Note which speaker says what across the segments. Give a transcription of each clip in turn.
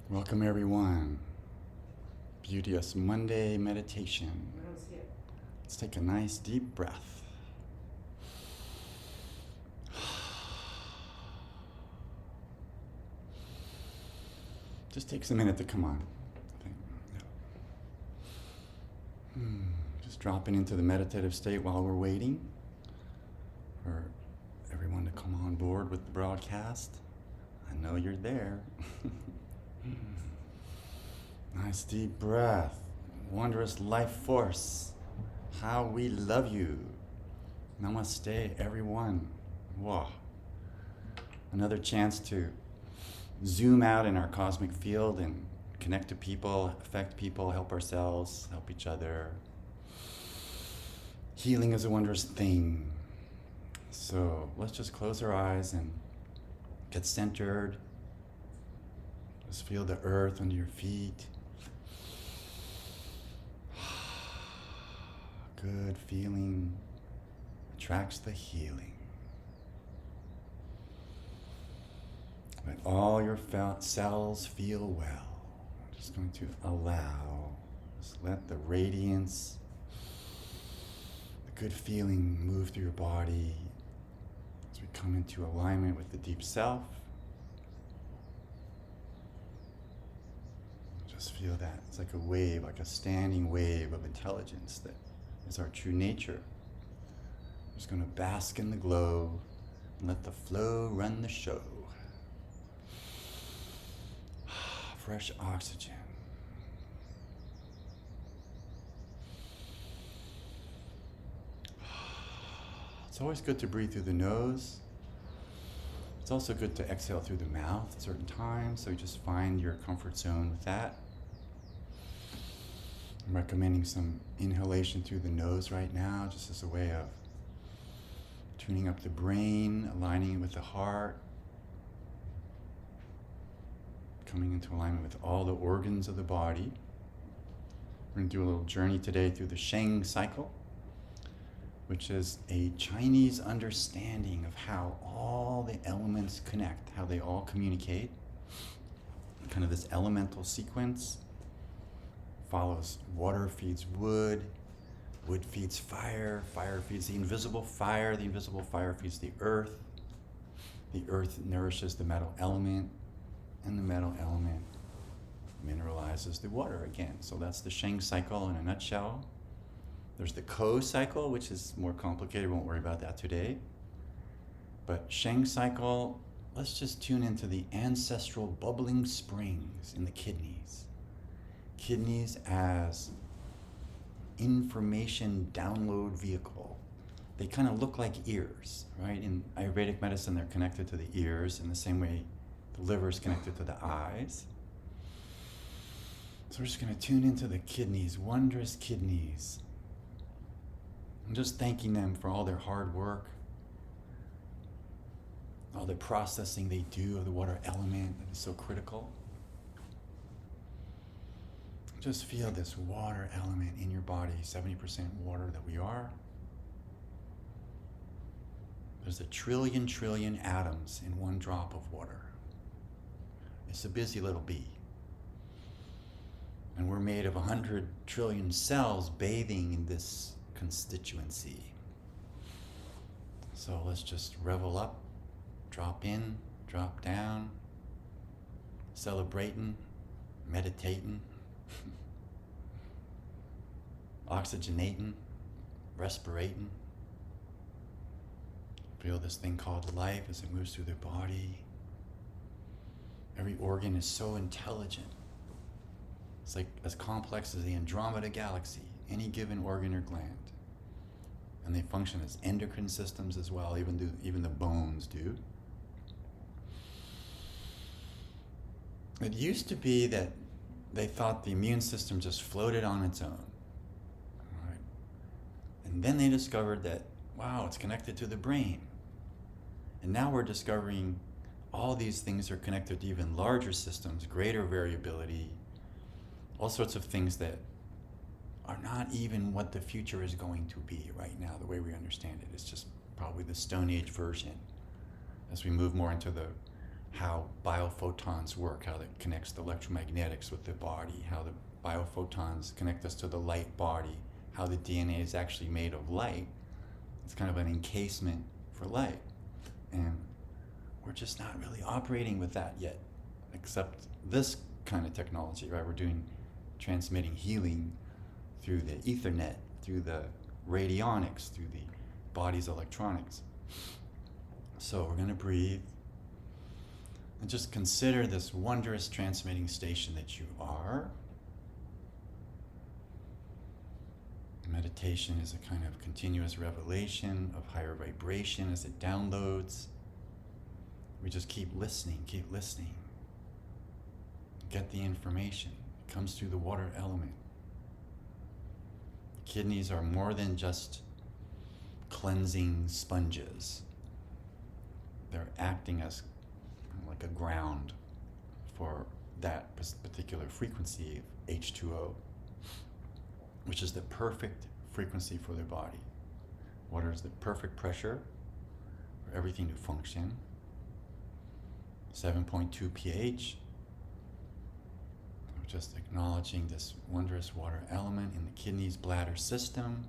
Speaker 1: Welcome everyone. Beauteous Monday meditation. Let's take a nice deep breath. Just takes a minute to come on. Just dropping into the meditative state while we're waiting for everyone to come on board with the broadcast. I know you're there. Nice deep breath. Wondrous life force. How we love you. Namaste, everyone. Whoa. Another chance to zoom out in our cosmic field and connect to people, affect people, help ourselves, help each other. Healing is a wondrous thing. So let's just close our eyes and get centered. Just feel the earth under your feet. Good feeling attracts the healing. Let all your cells feel well. I'm just going to allow, just let the radiance, the good feeling move through your body as we come into alignment with the deep self. Just feel that. It's like a wave, like a standing wave of intelligence that is our true nature. I'm just going to bask in the glow and let the flow run the show. Fresh oxygen. It's always good to breathe through the nose. It's also good to exhale through the mouth at certain times, so you just find your comfort zone with that. I'm recommending some inhalation through the nose right now, just as a way of tuning up the brain, aligning it with the heart, coming into alignment with all the organs of the body. We're going to do a little journey today through the Sheng cycle, which is a Chinese understanding of how all the elements connect, how they all communicate. Kind of this elemental sequence follows water feeds wood, wood feeds fire, fire feeds the invisible fire feeds the earth nourishes the metal element, and the metal element mineralizes the water again. So that's the Sheng cycle in a nutshell. There's the Ko cycle, which is more complicated. We won't worry about that today. But Sheng cycle, let's just tune into the ancestral bubbling springs in the kidneys. Kidneys as information download vehicle. They kind of look like ears, right? In Ayurvedic medicine, they're connected to the ears in the same way the liver is connected to the eyes. So we're just going to tune into the kidneys, wondrous kidneys. I'm just thanking them for all their hard work, all the processing they do of the water element that is so critical. Just feel this water element in your body, 70% water that we are. There's a trillion atoms in one drop of water. It's a busy little bee. And we're made of 100 trillion cells bathing in this constituency. So let's just revel up, drop in, drop down, celebrating, meditating, oxygenating, respirating. Feel this thing called life as it moves through their body. Every organ is so intelligent. It's like as complex as the Andromeda galaxy, any given organ or gland. And they function as endocrine systems as well, even the bones do. It used to be that they thought the immune system just floated on its own. Right? And then they discovered that, wow, it's connected to the brain. And now we're discovering all these things are connected to even larger systems, greater variability, all sorts of things that are not even what the future is going to be right now, the way we understand it. It's just probably the Stone Age version as we move more into the how biophotons work, how that connects the electromagnetics with the body, how the biophotons connect us to the light body, how the DNA is actually made of light. It's kind of an encasement for light. And we're just not really operating with that yet, except this kind of technology, right? We're doing transmitting healing through the Ethernet, through the radionics, through the body's electronics. So we're going to breathe and just consider this wondrous transmitting station that you are. Meditation is a kind of continuous revelation of higher vibration as it downloads. We just keep listening, get the information. It comes through the water element. The kidneys are more than just cleansing sponges. They're acting as like a ground for that particular frequency of H2O, which is the perfect frequency for the body. Water is the perfect pressure for everything to function. 7.2 pH. We're just acknowledging this wondrous water element in the kidneys, bladder system.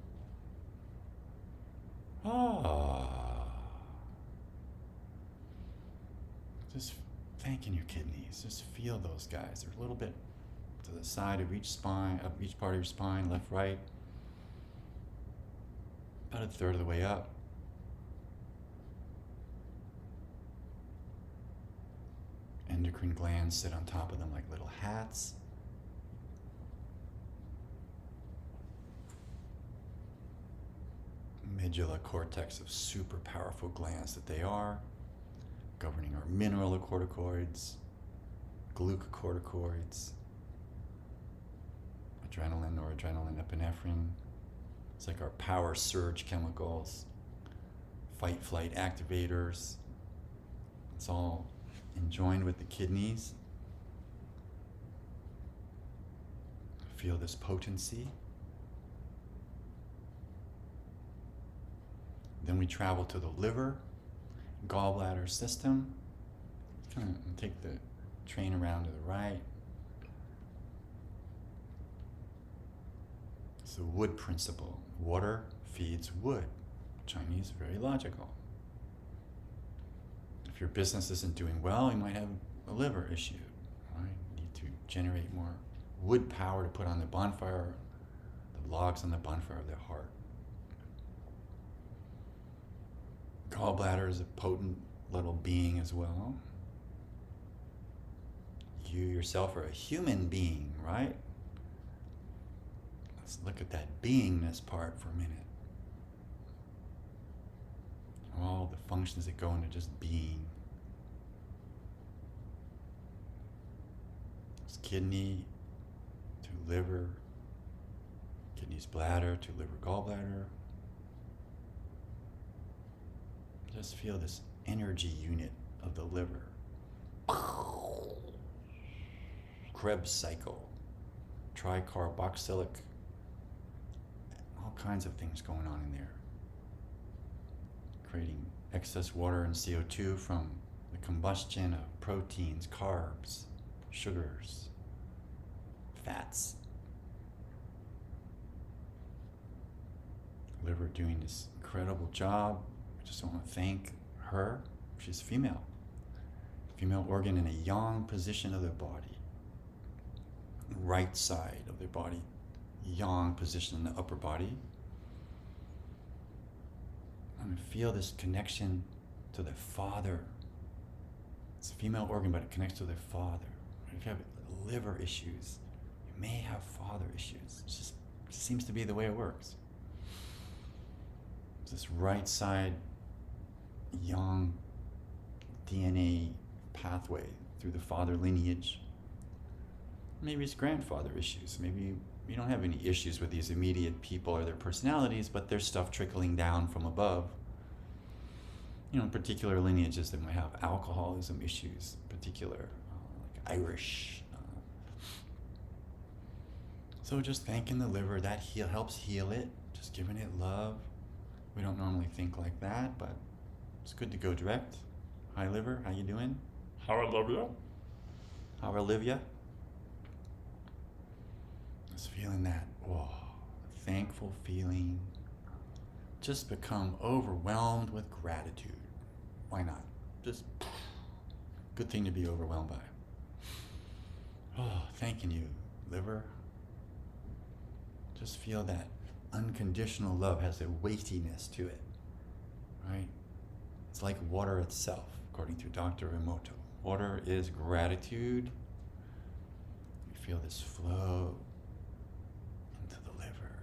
Speaker 1: Just thanking your kidneys. Just feel those guys. They're a little bit to the side of each spine, of each part of your spine, left, right. About a third of the way up. Endocrine glands sit on top of them like little hats. Medulla cortex of super powerful glands that they are, governing our mineralocorticoids, glucocorticoids, adrenaline, noradrenaline, epinephrine. It's like our power surge chemicals, fight flight activators. It's all enjoined with the kidneys. Feel this potency. Then we travel to the liver, gallbladder system. Kind of take the train around to the right. It's the wood principle. Water feeds wood. Chinese, very logical. If your business isn't doing well, you might have a liver issue. Right? You need to generate more wood power to put on the bonfire, the logs on the bonfire of the heart. Gallbladder is a potent little being as well. You yourself are a human being, right? Let's look at that beingness part for a minute. All the functions that go into just being. It's kidney to liver, kidney's bladder to liver gallbladder. Just feel this energy unit of the liver. Krebs cycle, tricarboxylic, all kinds of things going on in there. Creating excess water and CO2 from the combustion of proteins, carbs, sugars, fats. Liver doing this incredible job. I just want to thank her. She's female. Female organ in a yang position of their body. Right side of their body. Yang position in the upper body. And feel this connection to the father. It's a female organ, but it connects to their father. If you have liver issues, you may have father issues. It just seems to be the way it works. It's this right side yang DNA pathway through the father lineage. Maybe it's grandfather issues. Maybe you don't have any issues with these immediate people or their personalities, but there's stuff trickling down from above. You know, particular lineages that might have alcoholism issues, particular, like Irish. So just thanking the liver, that helps heal it, just giving it love. We don't normally think like that, but it's good to go direct. Hi liver, how you doing? How Olivia? How Olivia? Just feeling that, thankful feeling. Just become overwhelmed with gratitude. Why not? Just good thing to be overwhelmed by. Oh, thanking you, liver. Just feel that unconditional love has a weightiness to it, right? It's like water itself, according to Dr. Emoto. Water is gratitude. You feel this flow into the liver,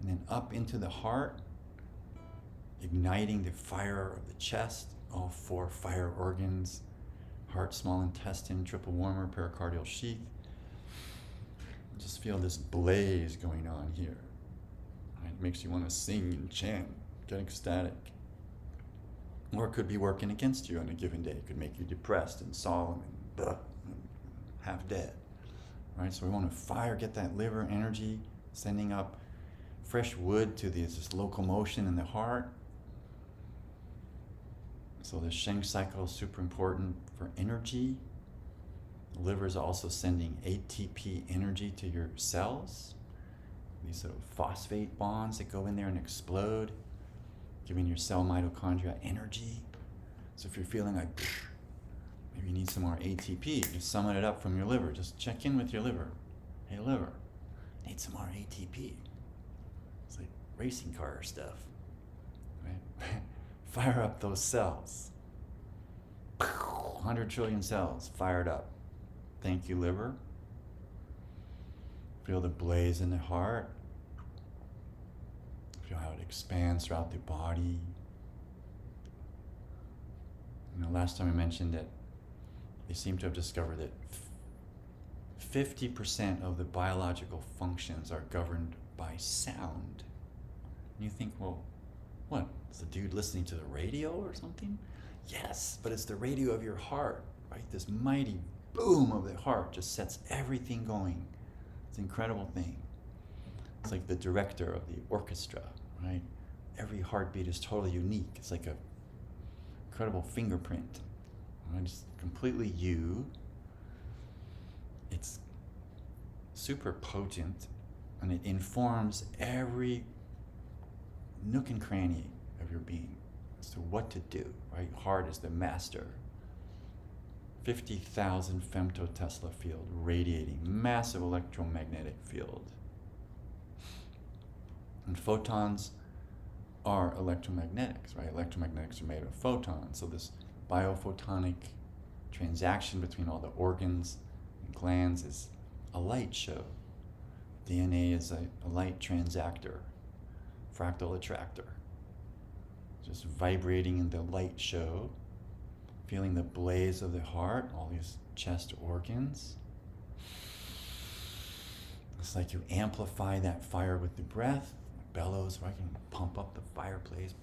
Speaker 1: and then up into the heart, igniting the fire of the chest, all 4 fire organs, heart, small intestine, triple warmer, pericardial sheath. Just feel this blaze going on here. It makes you want to sing and chant, get ecstatic. Or it could be working against you on a given day. It could make you depressed and solemn and half dead. Right? So we want to get that liver energy, sending up fresh wood to this locomotion in the heart. So the Sheng cycle is super important for energy. The liver is also sending ATP energy to your cells. These little phosphate bonds that go in there and explode, giving your cell mitochondria energy. So if you're feeling like, maybe you need some more ATP, just summon it up from your liver. Just check in with your liver. Hey liver, need some more ATP. It's like racing car stuff, right? Fire up those cells. 100 trillion cells fired up. Thank you, liver. Feel the blaze in the heart. Feel how it expands throughout the body. Last time I mentioned that they seem to have discovered that 50% of the biological functions are governed by sound. And you think, well, what? Is the dude listening to the radio or something? Yes, but it's the radio of your heart, right? This mighty boom of the heart just sets everything going. It's an incredible thing. It's like the director of the orchestra, right? Every heartbeat is totally unique. It's like a incredible fingerprint. Right? It's completely you. It's super potent, and it informs every nook and cranny of your being as to what to do, right? Heart is the master. 50,000 femtotesla field radiating, massive electromagnetic field. And photons are electromagnetics, right? Electromagnetics are made of photons. So this biophotonic transaction between all the organs and glands is a light show. DNA is a light transactor, fractal attractor. Just vibrating in the light show, feeling the blaze of the heart, all these chest organs. It's like you amplify that fire with the breath, bellows, so I can pump up the fireplace.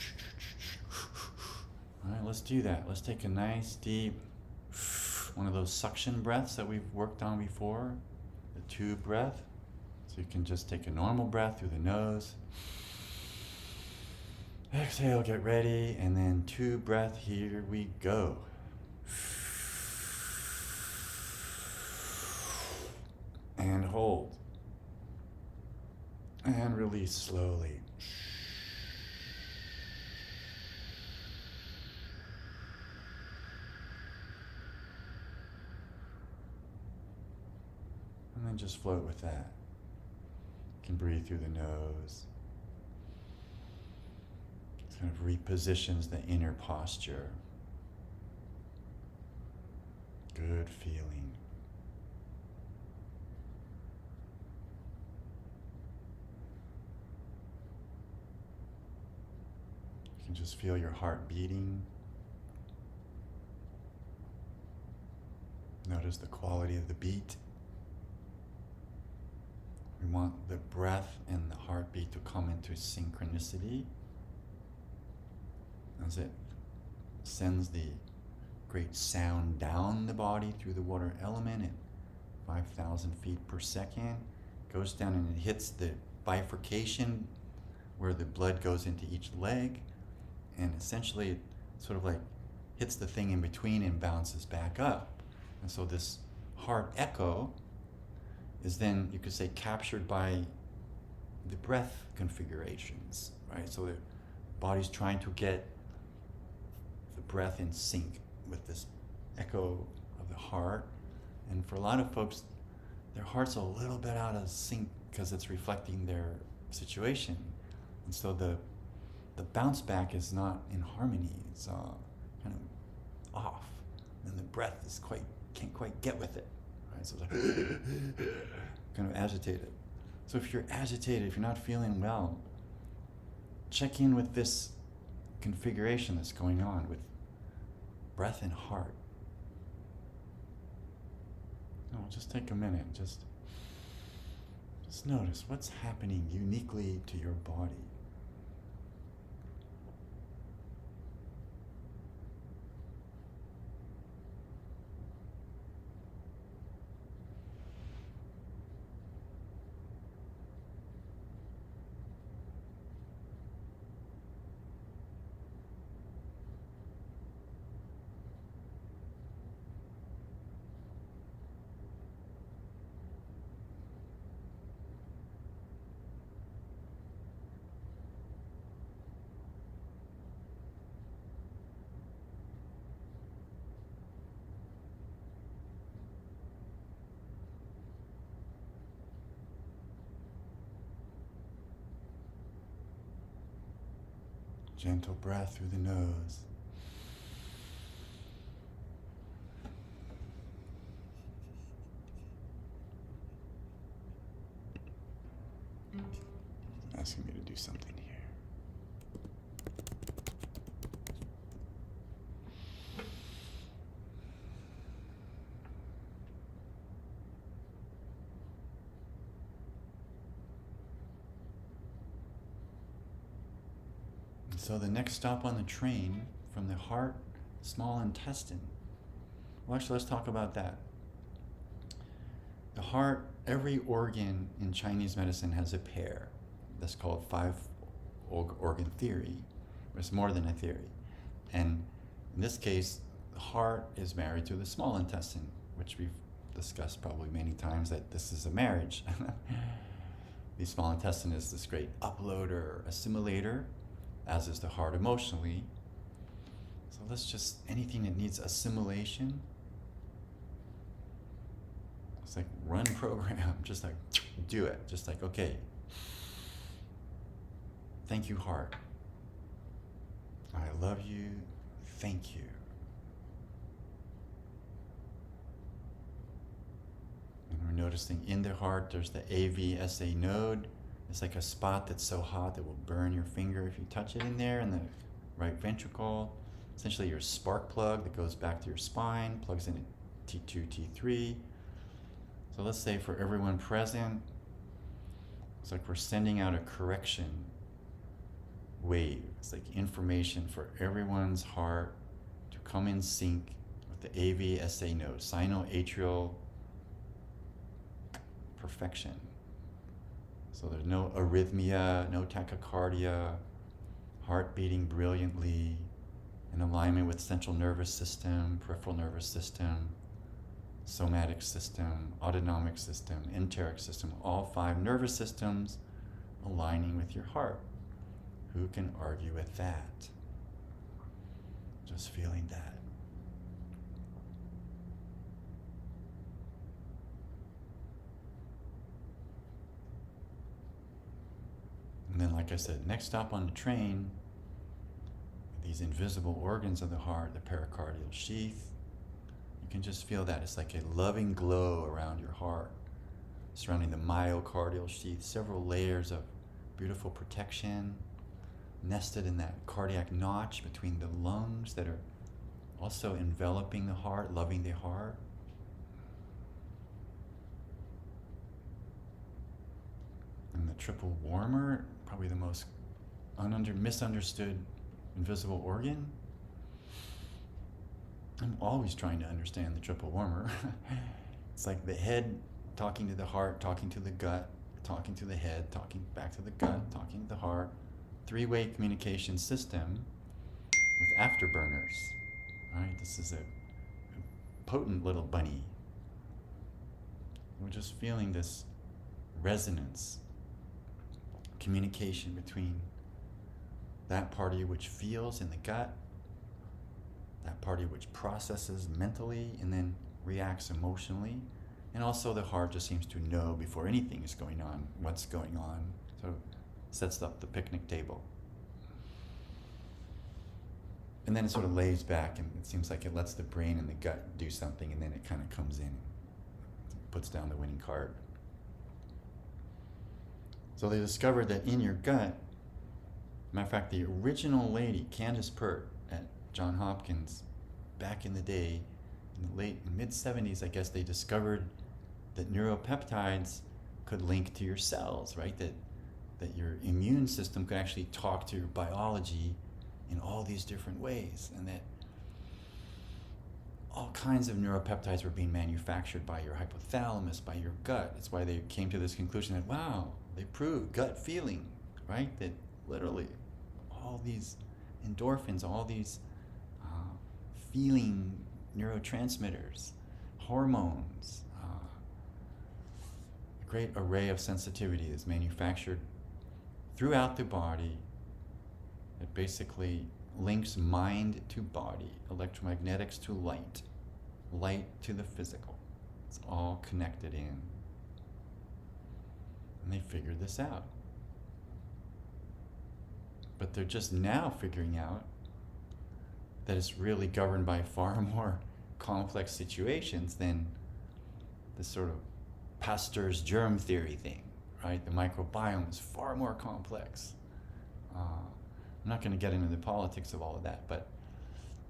Speaker 1: All right, let's do that. Let's take a nice deep, one of those suction breaths that we've worked on before, the tube breath. So you can just take a normal breath through the nose. Exhale, get ready, and then tube breath, here we go. And hold. And release slowly. And then just float with that. You can breathe through the nose. It kind of repositions the inner posture. Good feeling. You can just feel your heart beating. Notice the quality of the beat. We want the breath and the heartbeat to come into synchronicity as it sends the great sound down the body through the water element at 5,000 feet per second. Goes down and it hits the bifurcation where the blood goes into each leg, and essentially it sort of like hits the thing in between and bounces back up. And so this heart echo is then, you could say, captured by the breath configurations, right? So the body's trying to get the breath in sync with this echo of the heart. And for a lot of folks, their heart's a little bit out of sync because it's reflecting their situation. And so the bounce back is not in harmony. It's kind of off. And the breath is can't quite get with it. Right? So it's like kind of agitated. So if you're agitated, if you're not feeling well, check in with this configuration that's going on with breath and heart. No, just take a minute. Just notice what's happening uniquely to your body. Gentle breath through the nose. Asking me to do something here. So the next stop on the train from the heart, small intestine. Well, actually, let's talk about that. The heart, every organ in Chinese medicine has a pair. That's called five-organ theory. It's more than a theory. And in this case, the heart is married to the small intestine, which we've discussed probably many times that this is a marriage. The small intestine is this great uploader, assimilator, as is the heart emotionally. So let's just, anything that needs assimilation, it's like run program, just like do it. Just like, okay, thank you, heart. I love you, thank you. And we're noticing in the heart, there's the AVSA node. It's like a spot that's so hot that will burn your finger if you touch it in there, in the right ventricle. Essentially your spark plug that goes back to your spine, plugs in at T2, T3. So let's say for everyone present, it's like we're sending out a correction wave. It's like information for everyone's heart to come in sync with the AVSA node, sinoatrial perfection. So there's no arrhythmia, no tachycardia, heart beating brilliantly, in alignment with central nervous system, peripheral nervous system, somatic system, autonomic system, enteric system, all five nervous systems aligning with your heart. Who can argue with that? Just feeling that. And then, like I said, next stop on the train, these invisible organs of the heart, the pericardial sheath, you can just feel that. It's like a loving glow around your heart, surrounding the myocardial sheath, several layers of beautiful protection, nested in that cardiac notch between the lungs that are also enveloping the heart, loving the heart. And the triple warmer, probably the most misunderstood invisible organ. I'm always trying to understand the triple warmer. It's like the head talking to the heart, talking to the gut, talking to the head, talking back to the gut, talking to the heart. Three-way communication system with afterburners. right? This is a potent little bunny. We're just feeling this resonance, communication between that part of you which feels in the gut, that part of you which processes mentally and then reacts emotionally, and also the heart just seems to know before anything is going on what's going on, so sets up the picnic table. And then it sort of lays back, and it seems like it lets the brain and the gut do something, and then it kind of comes in and puts down the winning card. So they discovered that in your gut, matter of fact, the original lady, Candace Pert at Johns Hopkins, back in the day, in the late mid-70s, I guess, they discovered that neuropeptides could link to your cells, right? That your immune system could actually talk to your biology in all these different ways, and that all kinds of neuropeptides were being manufactured by your hypothalamus, by your gut. It's why they came to this conclusion that, wow, they proved gut feeling, right? That literally all these endorphins, all these feeling neurotransmitters, hormones, a great array of sensitivity is manufactured throughout the body. It basically links mind to body, electromagnetics to light, light to the physical. It's all connected in. And they figured this out. But they're just now figuring out that it's really governed by far more complex situations than this sort of Pasteur's germ theory thing, right? The microbiome is far more complex. I'm not going to get into the politics of all of that, but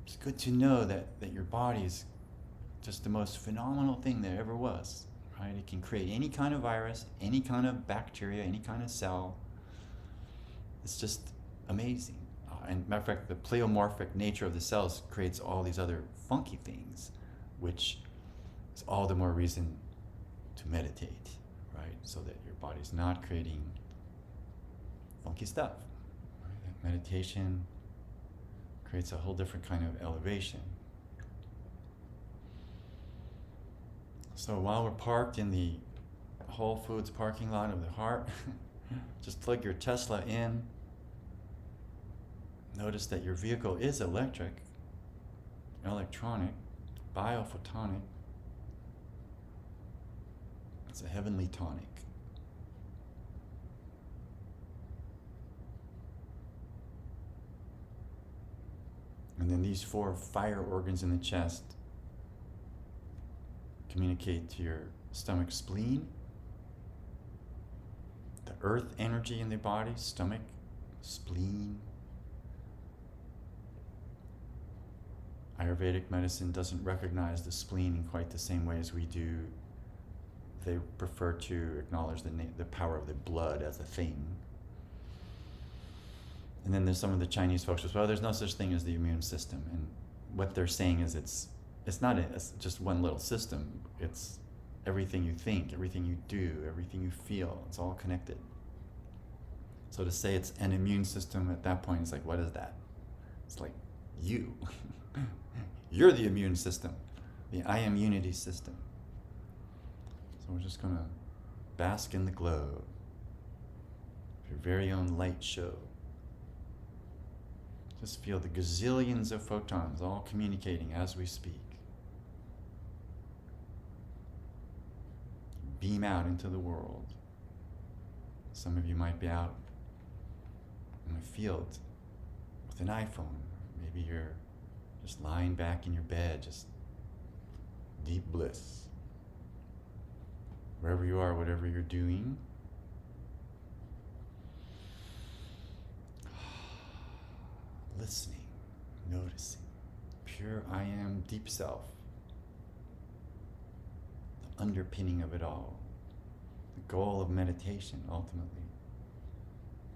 Speaker 1: it's good to know that your body is just the most phenomenal thing there ever was, right? It can create any kind of virus, any kind of bacteria, any kind of cell. It's just amazing. And matter of fact, the pleomorphic nature of the cells creates all these other funky things, which is all the more reason to meditate, right? So that your body's not creating funky stuff. Meditation creates a whole different kind of elevation. So while we're parked in the Whole Foods parking lot of the heart, just plug your Tesla in. Notice that your vehicle is electric, electronic, biophotonic. It's a heavenly tonic. And then these 4 fire organs in the chest communicate to your stomach spleen, the earth energy in the body, stomach, spleen. Ayurvedic medicine doesn't recognize the spleen in quite the same way as we do. They prefer to acknowledge the power of the blood as a thing. And then there's some of the Chinese folks as well. There's no such thing as the immune system, and what they're saying is it's not it's just one little system. It's everything you think, everything you do, everything you feel. It's all connected. So to say it's an immune system at that point is like, what is that? It's like you. You're the immune system, the I am unity system. So we're just going to bask in the glow of your very own light show. Just feel the gazillions of photons all communicating as we speak. Beam out into the world. Some of you might be out in a field with an iPhone. Maybe you're just lying back in your bed, just deep bliss. Wherever you are, whatever you're doing, listening, noticing, pure I am, deep self, the underpinning of it all, the goal of meditation ultimately,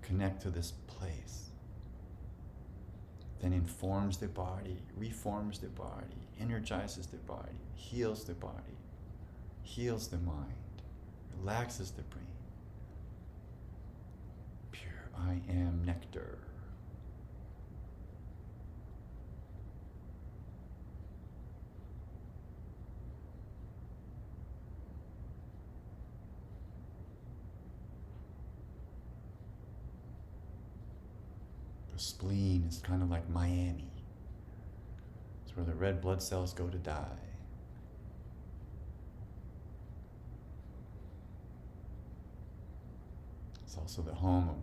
Speaker 1: connect to this place, then informs the body, reforms the body, energizes the body, heals the body, heals the mind, relaxes the brain. Pure I am nectar. The spleen is kind of like Miami. It's where the red blood cells go to die. It's also the home of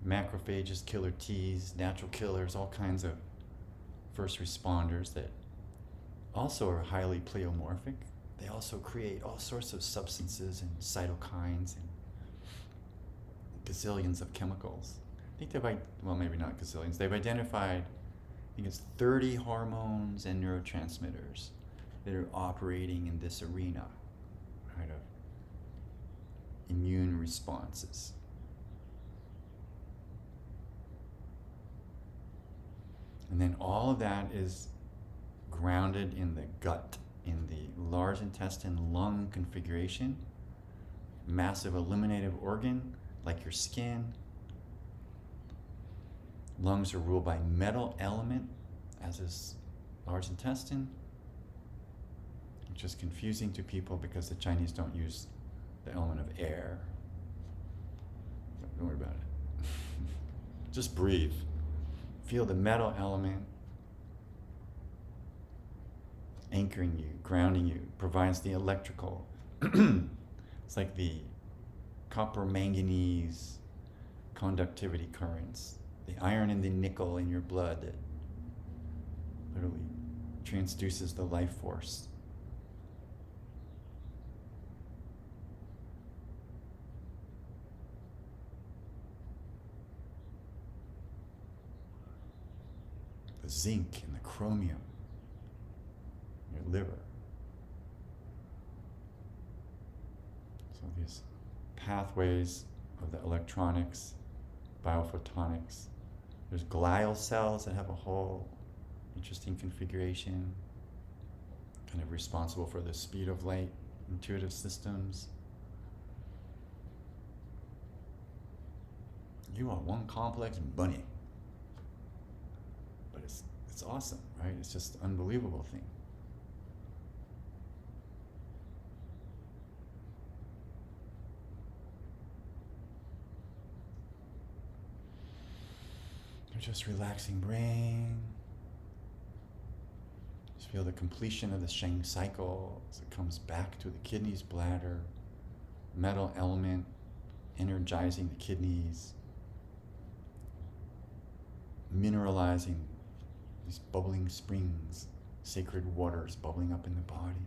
Speaker 1: macrophages, killer T's, natural killers, all kinds of first responders that also are highly pleomorphic. They also create all sorts of substances and cytokines and gazillions of chemicals. I think well, maybe not gazillions. They've identified, I think it's 30 hormones and neurotransmitters that are operating in this arena, right, of immune responses. And then all of that is grounded in the gut, in the large intestine lung configuration, massive illuminative organ like your skin. Lungs are ruled by metal element, as is large intestine, which is confusing to people because the Chinese don't use the element of air. Don't worry about it. Just breathe. Feel the metal element anchoring you, grounding you, provides the electrical. It's like the copper manganese conductivity currents, the iron and the nickel in your blood that literally transduces the life force. The zinc and the chromium in your liver. So these pathways of the electronics, biophotonics. There's glial cells that have a whole interesting configuration, kind of responsible for the speed of light, intuitive systems. You are one complex bunny. But it's awesome, right? It's just an unbelievable thing. You're just relaxing brain. Just feel the completion of the Sheng cycle as it comes back to the kidneys, bladder, metal element, energizing the kidneys, mineralizing these bubbling springs, sacred waters bubbling up in the body.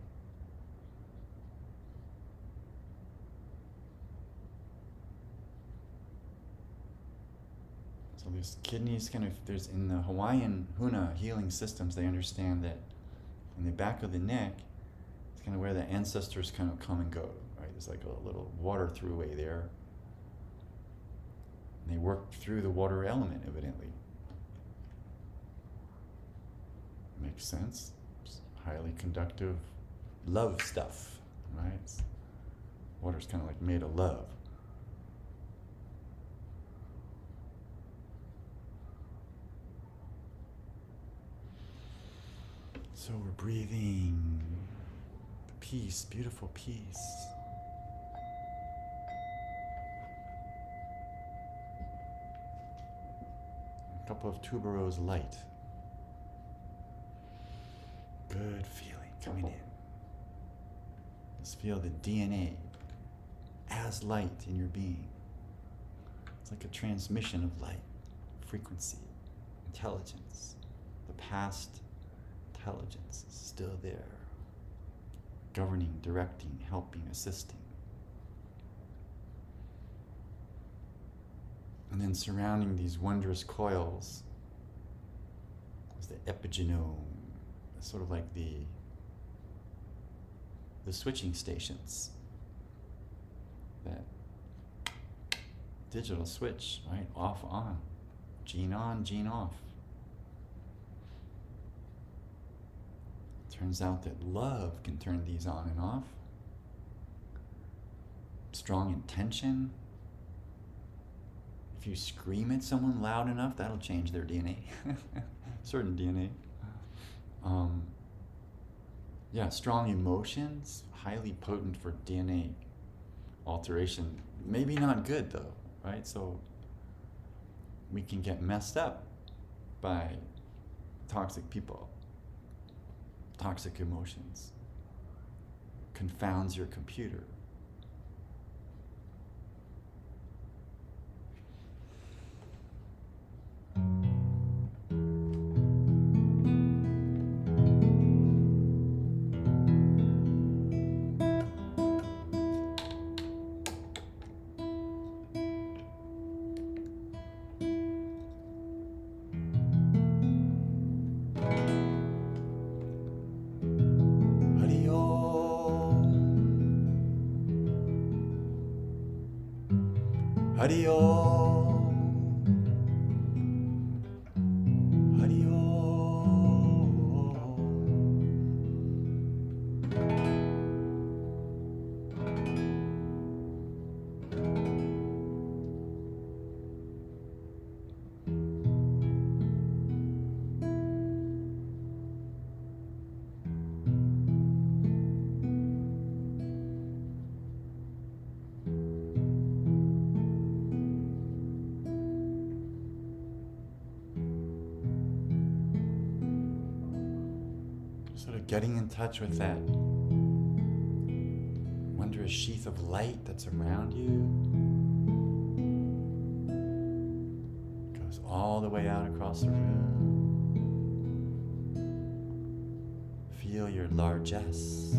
Speaker 1: So these kidneys there's in the Hawaiian Huna healing systems, they understand that in the back of the neck, it's kind of where the ancestors kind of come and go, right? There's like a little water throughway there. And they work through the water element, evidently. Makes sense. It's highly conductive love stuff, right? Water's kind of like made of love. So we're breathing peace, beautiful peace. A couple of tuberose light. Good feeling coming in. Just feel the DNA as light in your being. It's like a transmission of light, frequency, intelligence. The past intelligence is still there, governing, directing, helping, assisting. And then surrounding these wondrous coils is the epigenome. It's sort of like the switching stations, that digital switch, right? Off, on, gene off. Turns out that love can turn these on and off. Strong intention. If you scream at someone loud enough, that'll change their DNA. Certain DNA. Strong emotions, highly potent for DNA alteration. Maybe not good though, right? So we can get messed up by toxic people, toxic emotions. Confounds your computer. Hari Om, Hari Om. Sort of getting in touch with that wondrous sheath of light that's around you. Goes all the way out across the room. Feel your largesse.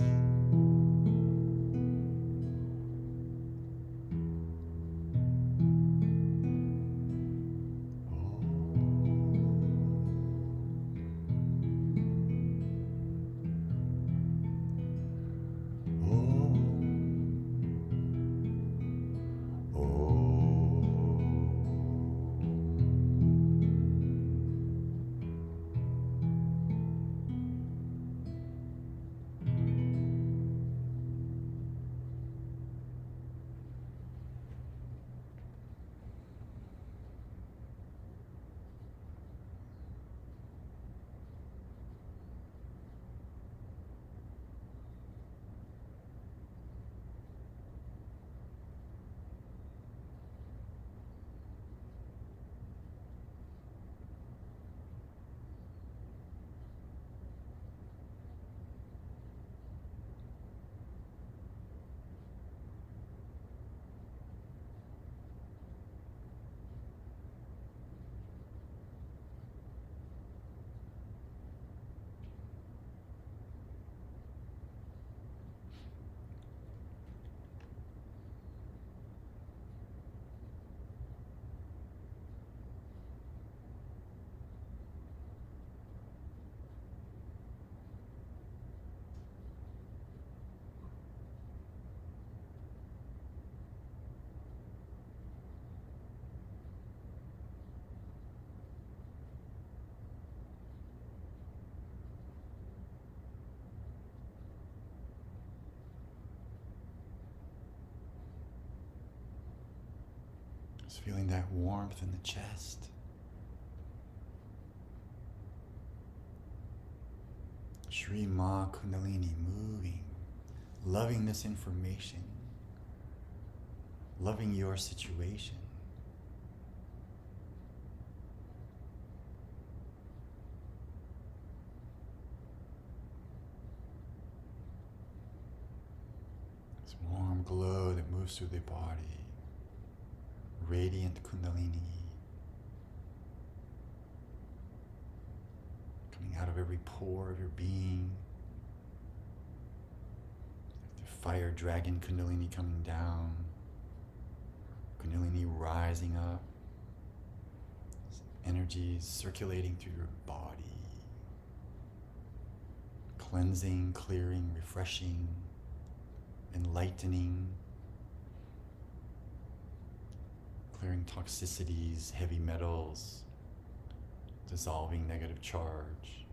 Speaker 1: Just feeling that warmth in the chest. Shri Ma Kundalini moving, loving this information, loving your situation. This warm glow that moves through the body. Radiant Kundalini coming out of every pore of your being. The fire dragon Kundalini coming down. Kundalini rising up. Energy circulating through your body. Cleansing, clearing, refreshing, enlightening. Clearing toxicities, heavy metals, dissolving negative charge,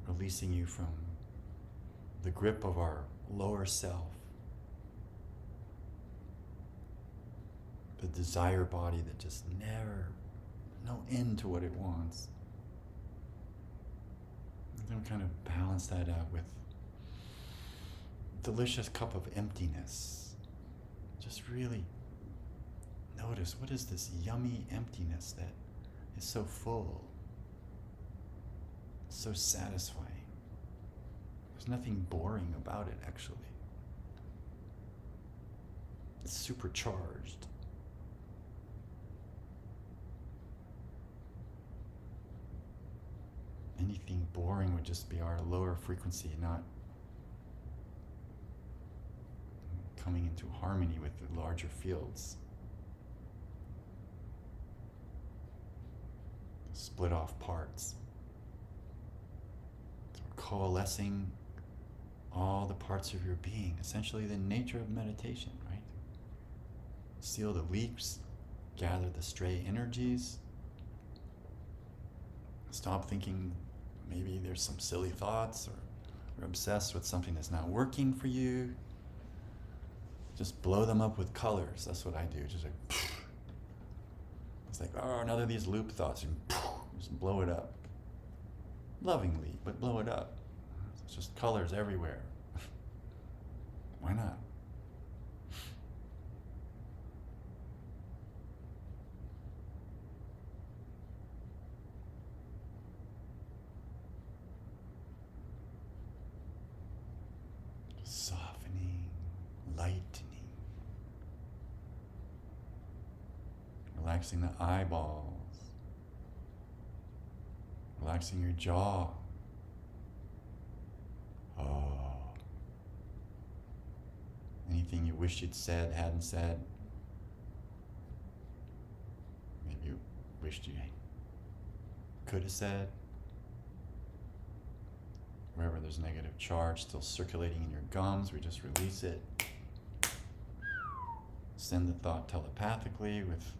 Speaker 1: releasing you from the grip of our lower self, the desire body that just never, no end to what it wants. And then kind of balance that out with a delicious cup of emptiness, just really Notice, what is this yummy emptiness that is so full, so satisfying? There's nothing boring about it, actually. It's supercharged. Anything boring would just be our lower frequency, not coming into harmony with the larger fields. Split off parts. So we're coalescing all the parts of your being, essentially the nature of meditation, right? Seal the leaks, gather the stray energies. Stop thinking maybe there's some silly thoughts, or you're obsessed with something that's not working for you. Just blow them up with colors. That's what I do. Just like, it's like, oh, another of these loop thoughts, and just blow it up. Lovingly, but blow it up. It's just colors everywhere. Why not? Softening, lightening, relaxing the eyeballs, relaxing your jaw. Oh. Anything you wish you'd said, hadn't said. Maybe you wished you could have said. Wherever there's negative charge still circulating in your gums, we just release it. Send the thought telepathically with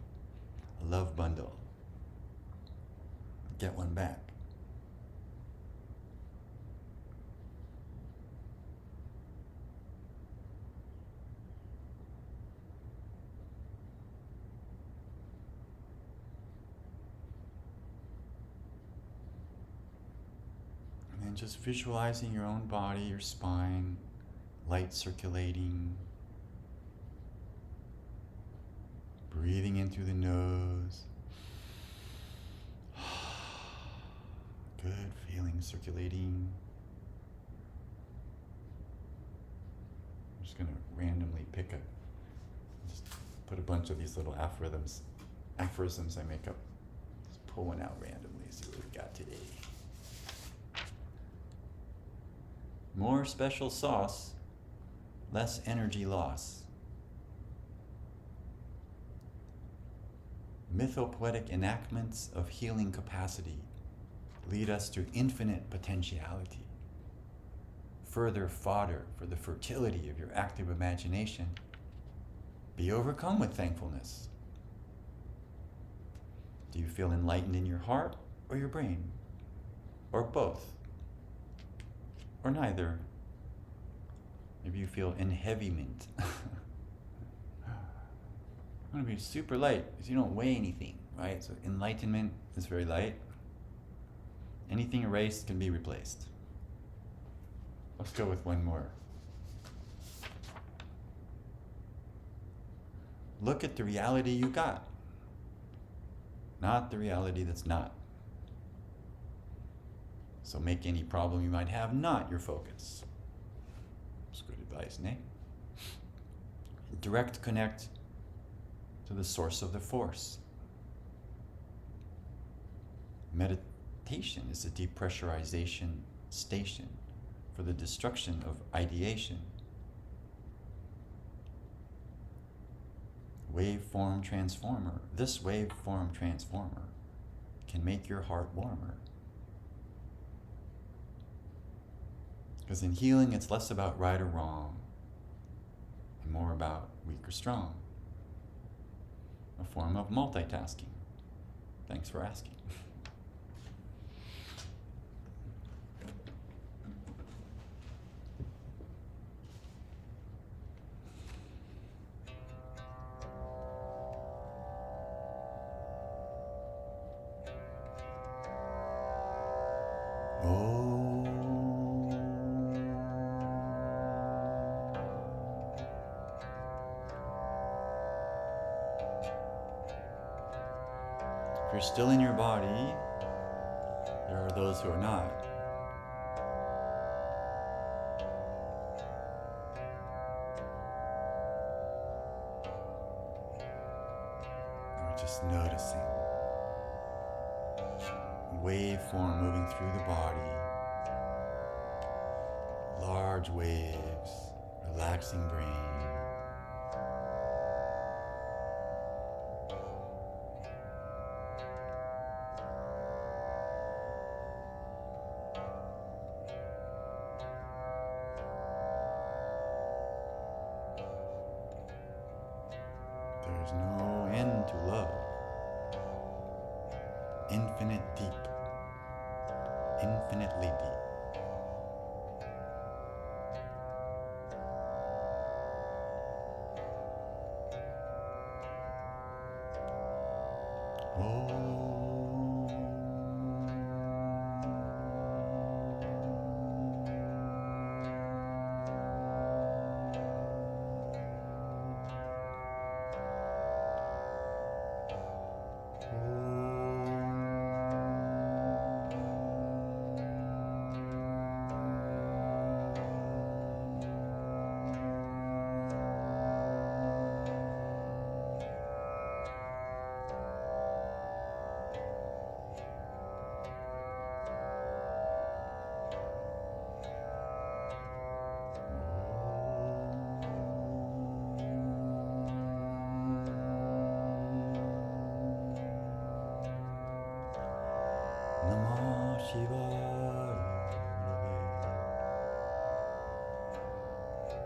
Speaker 1: a love bundle. Get one back. And just visualizing your own body, your spine, light circulating. Breathing in through the nose. Good feeling circulating. I'm just going to randomly just put a bunch of these little aphorisms I make up. Just pull one out randomly, see what we got today. More special sauce, less energy loss. Mythopoetic enactments of healing capacity lead us to infinite potentiality. Further fodder for the fertility of your active imagination. Be overcome with thankfulness. Do you feel enlightened in your heart or your brain? Or both? Or neither? Maybe you feel enheavyment. I'm going to be super light because you don't weigh anything, right? So enlightenment is very light. Anything erased can be replaced. Let's go with one more. Look at the reality you got, not the reality that's not. So make any problem you might have not your focus. That's good advice, Nate. Direct connect to the source of the force. Meditation is a depressurization station for the destruction of ideation. Waveform transformer. This waveform transformer can make your heart warmer. Because in healing, it's less about right or wrong and more about weak or strong. A form of multitasking. Thanks for asking. If you're still in your body, there are those who are not. We're just noticing waveform moving through the body, large waves, relaxing brain. There's no end to love. Infinite deep. Infinitely deep. Namah Shivaya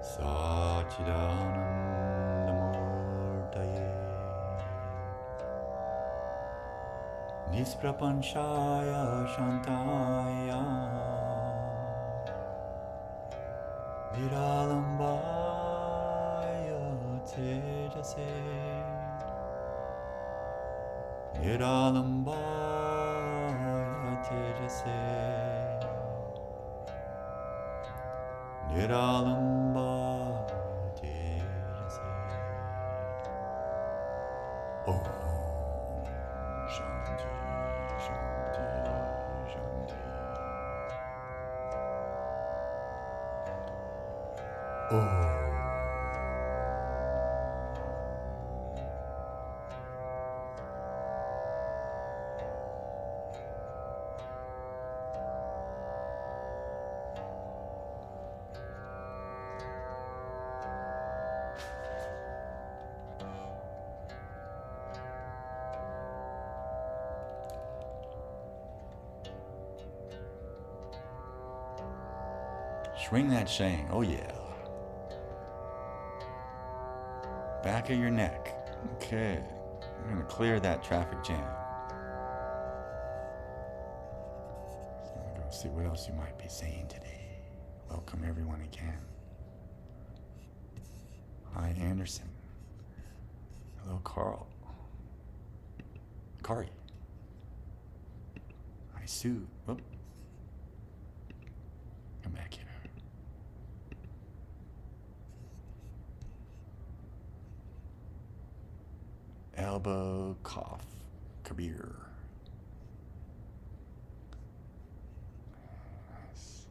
Speaker 1: Satchidanandamurtaye Nisprapanchaya Shantaya Niralambaya Tejase Niralambaya Tejase Niralambaya Tejase Om Shanti Shanti Shanti Om. Swing that Sheng, oh yeah. Back of your neck. Okay, we're gonna clear that traffic jam. So I'm gonna go see what else you might be saying today. Welcome everyone again. Hi Anderson. Hello Carl. Kari. Hi Sue. Whoop. Come back here. Elbow, cough, Kabir. Nice.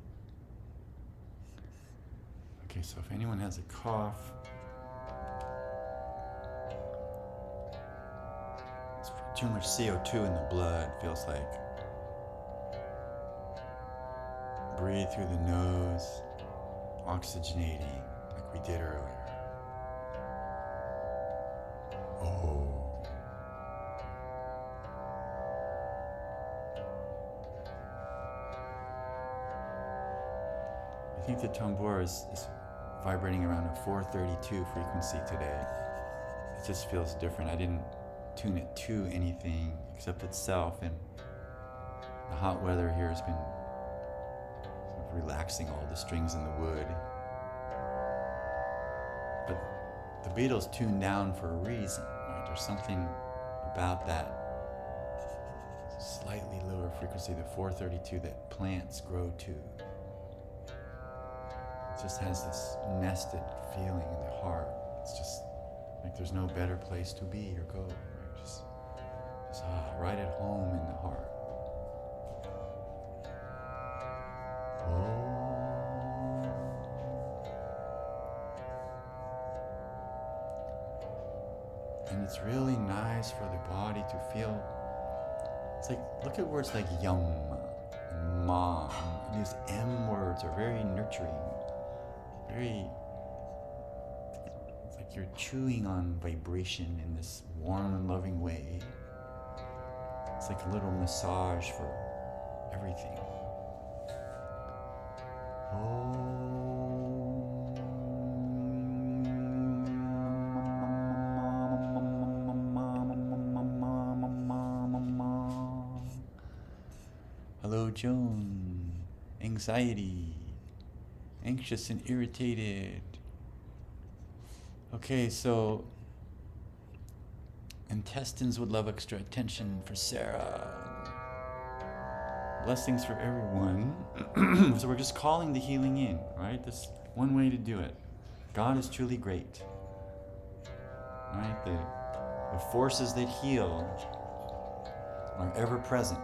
Speaker 1: Okay, so if anyone has a cough, it's too much CO2 in the blood, feels like. Breathe through the nose, oxygenating like we did earlier. Oh. I think the tambur is vibrating around a 432 frequency today. It just feels different. I didn't tune it to anything except itself, and the hot weather here has been sort of relaxing all the strings in the wood. But the Beatles tuned down for a reason, right? There's something about that slightly lower frequency, the 432, that plants grow to. It just has this nested feeling in the heart. It's just like there's no better place to be or go, right? Just Just right at home in the heart. And it's really nice for the body to feel. It's like, look at words like yum, mom. These M words are very nurturing, very, it's like you're chewing on vibration in this warm and loving way. It's like a little massage for everything. Hello, Joan. Anxiety. Anxious and irritated. Okay, so intestines would love extra attention for Sarah. Blessings for everyone. So we're just calling the healing in, right? This one way to do it. God is truly great. Right? The forces that heal are ever present.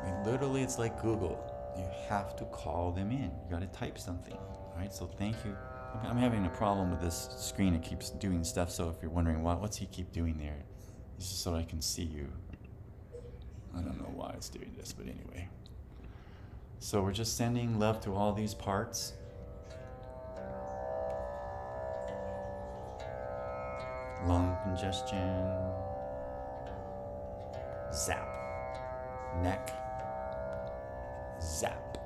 Speaker 1: I mean, literally, it's like Google. You have to call them in. You got to type something, right? So thank you. I'm having a problem with this screen. It keeps doing stuff. So if you're wondering what's he keep doing there, it's just so I can see you. I don't know why it's doing this, but anyway. So we're just sending love to all these parts. Lung congestion. Zap. Neck. Zap.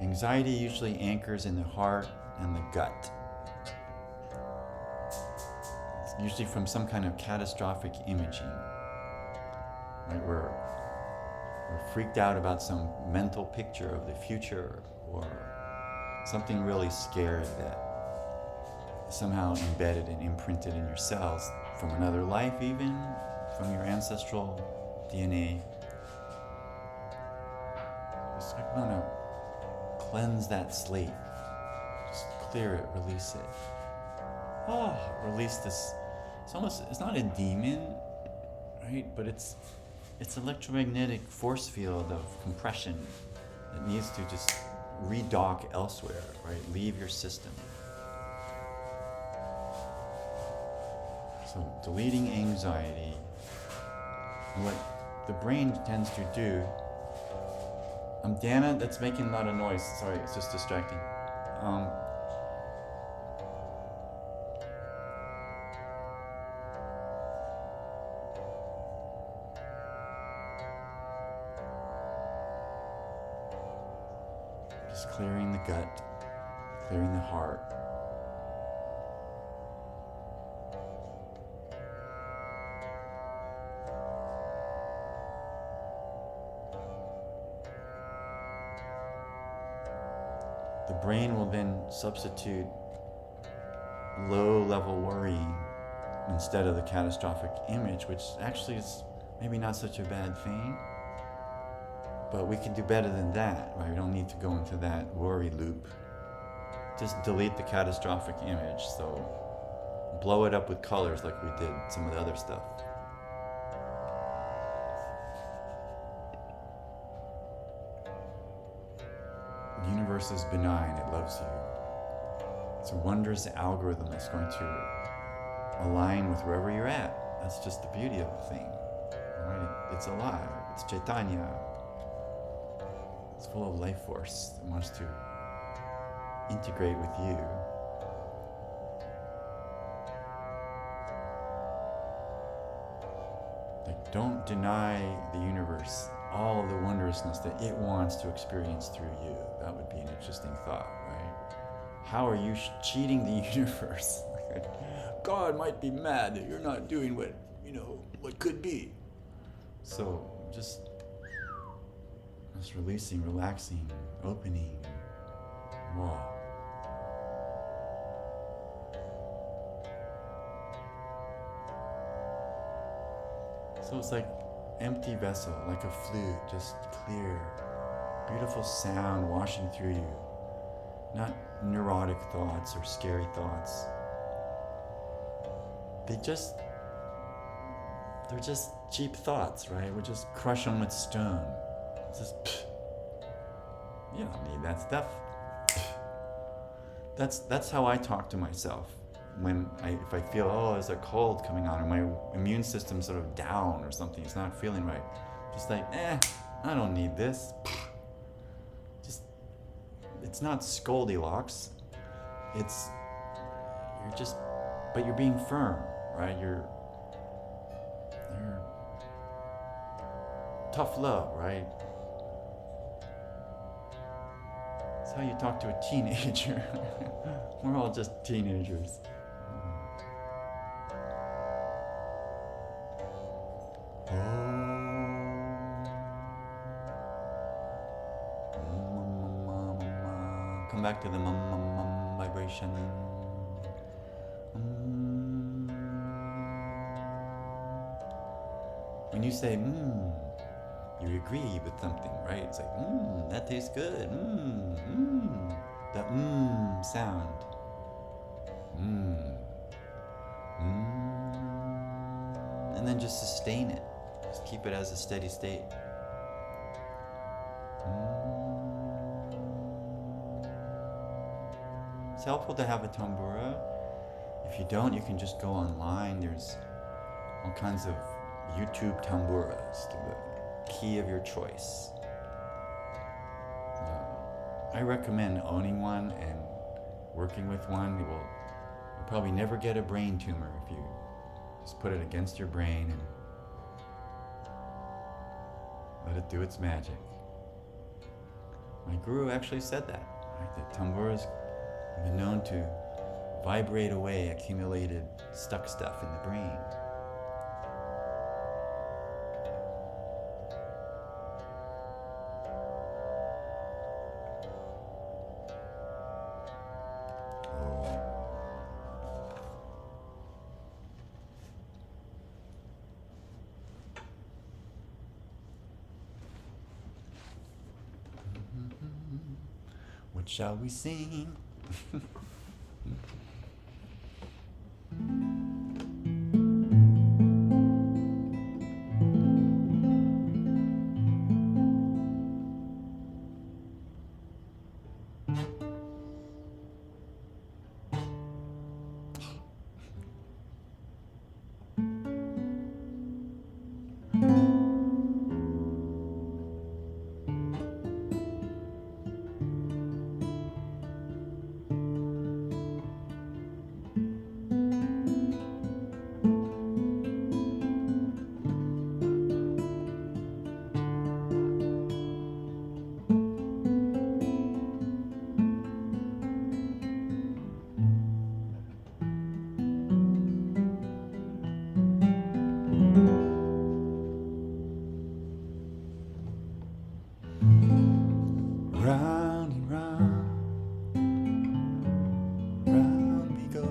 Speaker 1: Anxiety usually anchors in the heart and the gut. It's usually from some kind of catastrophic imaging. Right? We're freaked out about some mental picture of the future or something really scary that is somehow embedded and imprinted in your cells from another life, even from your ancestral DNA. Just like, no, cleanse that slate. Just clear it, release it. Release this. It's not a demon, right? But it's electromagnetic force field of compression that needs to just redock elsewhere, right? Leave your system. So deleting anxiety. And what the brain tends to do. Dana, that's making a lot of noise. Sorry, it's just distracting. Just clearing the gut, clearing the heart. The brain will then substitute low-level worrying instead of the catastrophic image, which actually is maybe not such a bad thing. But we can do better than that, right? We don't need to go into that worry loop. Just delete the catastrophic image, so blow it up with colors like we did some of the other stuff. The universe is benign, it loves you. It's a wondrous algorithm that's going to align with wherever you're at. That's just the beauty of the thing. Right? It's alive, it's Chaitanya. It's full of life force that wants to integrate with you. Like, don't deny the universe all of the wondrousness that it wants to experience through you. That would be an interesting thought, right? How are you cheating the universe? God might be mad that you're not doing what could be. So just releasing, relaxing, opening. Whoa. So it's like empty vessel, like a flute, just clear, beautiful sound washing through you. Not neurotic thoughts or scary thoughts. They just they're just cheap thoughts, right? We just crush them with stone. It's just, you don't need that stuff. That's how I talk to myself if I feel, there's a cold coming on, or my immune system's sort of down or something, it's not feeling right. Just like, I don't need this. Just, it's not Scoldilocks. But you're being firm, right? You're tough love, right? That's how you talk to a teenager. We're all just teenagers. Come back to the vibration. When you say you agree with something, right? It's like, that tastes good. That sound. And then just sustain it. Just keep it as a steady state. It's helpful to have a tambura. If you don't, you can just go online. There's all kinds of YouTube tamburas to the key of your choice. I recommend owning one and working with one. You'll probably never get a brain tumor if you just put it against your brain and let it do its magic. My guru actually said that. Right? The tamburas have been known to vibrate away accumulated stuck stuff in the brain. What shall we sing? Round and round we go,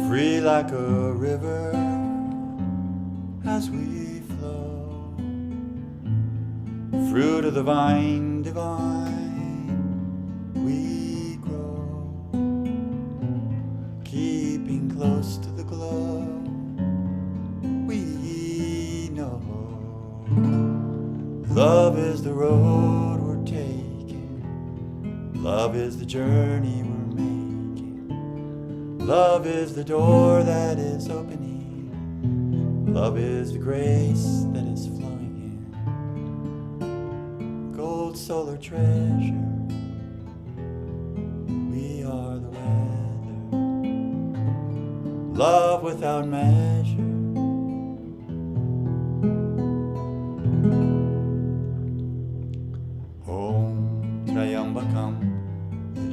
Speaker 1: free like a river as we flow, fruit of the vine divine we grow, keeping close to the glow we know. Love is the road we're taking. Love is the journey we're making. Love is the door that is opening. Love is the grace that is flowing in. Gold solar treasure. We are the weather. Love without measure.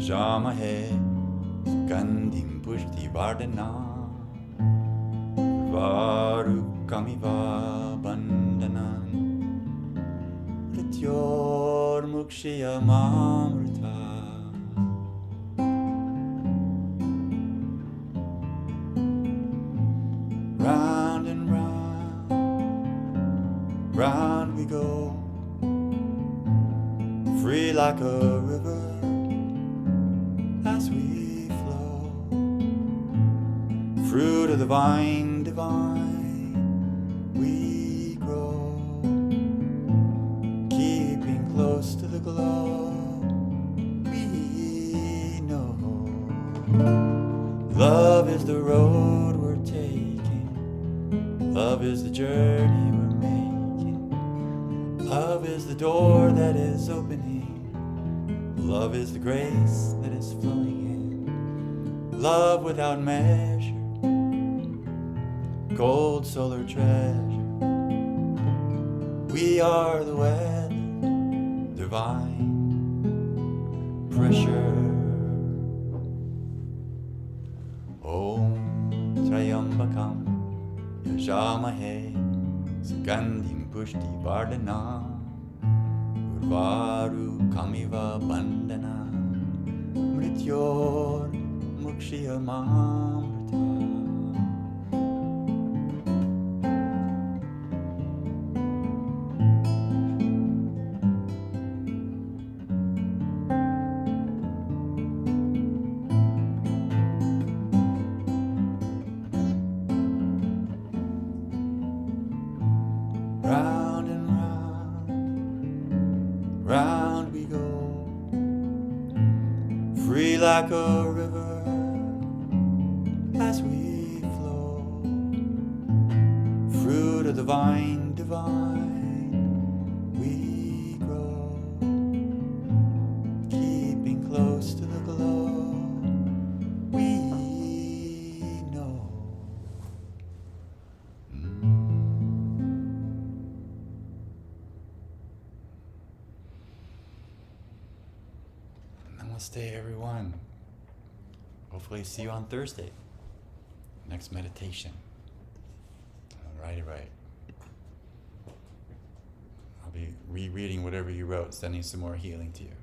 Speaker 1: Jamahe Gandim Pushti Vardhana Varukamiva Bandhanan Rityor Mukshya Mamrita. Round and round we go, free like a river as we flow, fruit of the vine divine, we grow, keeping close to the glow. We know love is the road we're taking, love is the journey we're making, love is the door that is opening, love is the grace that is flowing in, love without measure, gold, solar treasure. We are the weather, divine pressure. Om Trayambakam Yajamahe Sugandhim Pushti Vardhanam Urvaru Kamiva Bandhana Mrityor Mukshiyamamrita. Round and round, round we go, free like a river as we flow, fruit of the vine divine, we grow, keeping close to the glow, we know. Namaste, everyone. Hopefully see you on Thursday. Next meditation. All right. I'll be rereading whatever you wrote, sending some more healing to you.